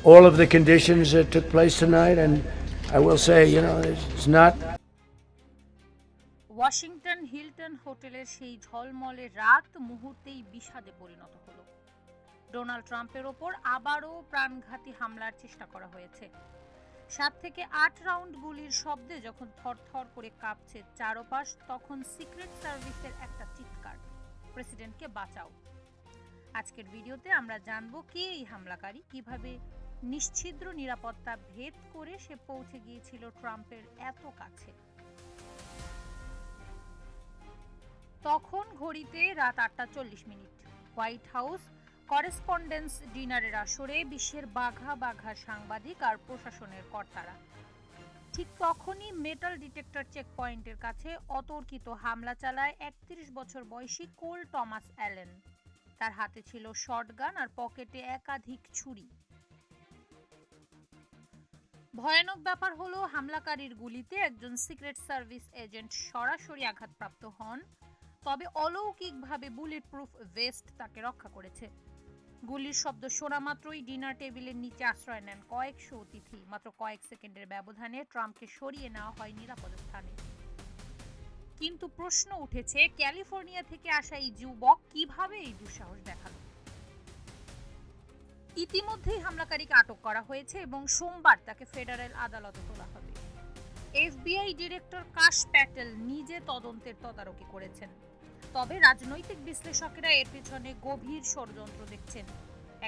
all of the conditions that took place tonight, and I will say, it's not. Washington Hilton হোটেলের সেই ঝলমলে রাত মুহূর্তেই বিষাদে পরিণত হলো। ডোনাল্ড ট্রাম্পের ওপর আবারও প্রাণঘাতী হামলার চেষ্টা করা হয়েছে। 7 থেকে 8 রাউন্ড গুলির শব্দে যখন থরথর করে কাঁপছে চারপাশ, তখন সিক্রেট সার্ভিসের একটা চিৎকার, প্রেসিডেন্টকে বাঁচাও। আজকের ভিডিওতে আমরা জানবো কে এই হামলাকারী, কিভাবে নিশ্ছিদ্র নিরাপত্তা ভেদ করে সে পৌঁছে গিয়েছিল ট্রাম্পের এত কাছে। তখন ঘড়িতে রাত 8:40। হোয়াইট হাউস করেসপন্ডেন্স ডিনারের আসরে বিশ্বের বাঘা বাঘা সাংবাদিক আর প্রশাসনের কর্তারা। ঠিক তখনই মেটাল ডিটেক্টর চেক পয়েন্টের কাছে অতর্কিত হামলা চালায় 31 বছর বয়সী কোল টমাস অ্যালেন। তার হাতে ছিল শটগান আর পকেটে একাধিক ছুরি। ভয়ানক ব্যাপার হলো, হামলাকারীর গুলিতে একজন সিক্রেট সার্ভিস এজেন্ট সরাসরি আঘাতপ্রাপ্ত হন, তবে অলৌকিকভাবে বুলেট প্রুফ ভেস্ট তাকে রক্ষা করেছে। গুলির শব্দ শোনা মাত্রই ডিনার টেবিলের নিচে আশ্রয় নেন কয়েকশো অতিথি। মাত্র কয়েক সেকেন্ডের ব্যবধানে ট্রাম্পকে সরিয়ে নেওয়া হয় নিরাপদ স্থানে। কিন্তু প্রশ্ন উঠেছে, ক্যালিফোর্নিয়া থেকে আসা এই যুবক কিভাবে এই দুঃসাহস দেখালো? ইতিমধ্যেই হামলাকারীকে আটক করা হয়েছে এবং সোমবার তাকে ফেডারেল আদালতে তোলা হবে। এফবিআই ডিরেক্টর কাশ প্যাটেল নিজে তদন্তের তদারকি করেছেন, তবে রাজনৈতিক বিশ্লেষকেরা এর পিছনে গভীর ষড়যন্ত্র দেখছেন।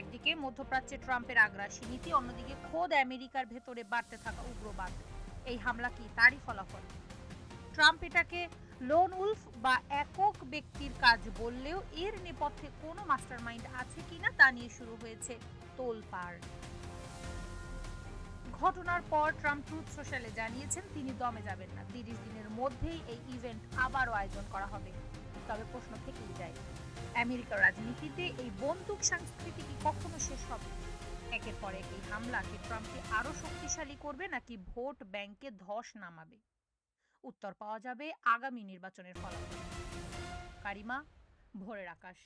একদিকে মধ্যপ্রাচ্যে ট্রাম্পের আগ্রাসী নীতি, অন্যদিকে খোদ আমেরিকার ভেতরে বাড়তে থাকা উগ্রবাদ। এই হামলা কি তারই ফলাফল? ট্রাম্প এটাকে লোন উলফ বা একক ব্যক্তির কাজ বললেও এর নেপথ্যে কোনো মাস্টারমাইন্ড আছে কিনা তা নিয়ে শুরু হয়েছে তোলপাড়। ঘটনার পর ট্রাম্প ট্রুথ সোশ্যালে জানিয়েছেন তিনি দমে যাবেন না। 30 দিনের মধ্যেই এই ইভেন্ট আবারও আয়োজন করা হবে। তবে প্রশ্ন থেকেই যায়, আমেরিকার রাজনীতিতে এই বন্দুক সংস্কৃতি কি কখনো শেষ হবে? একের পর এক এই হামলা কি ট্রাম্পকে আরো শক্তিশালী করবে নাকি ভোট ব্যাংকে ধস নামাবে? উত্তর পাওয়া যাবে আগামী নির্বাচনের ফলাফলে। কারিমা, ভোরের আকাশ।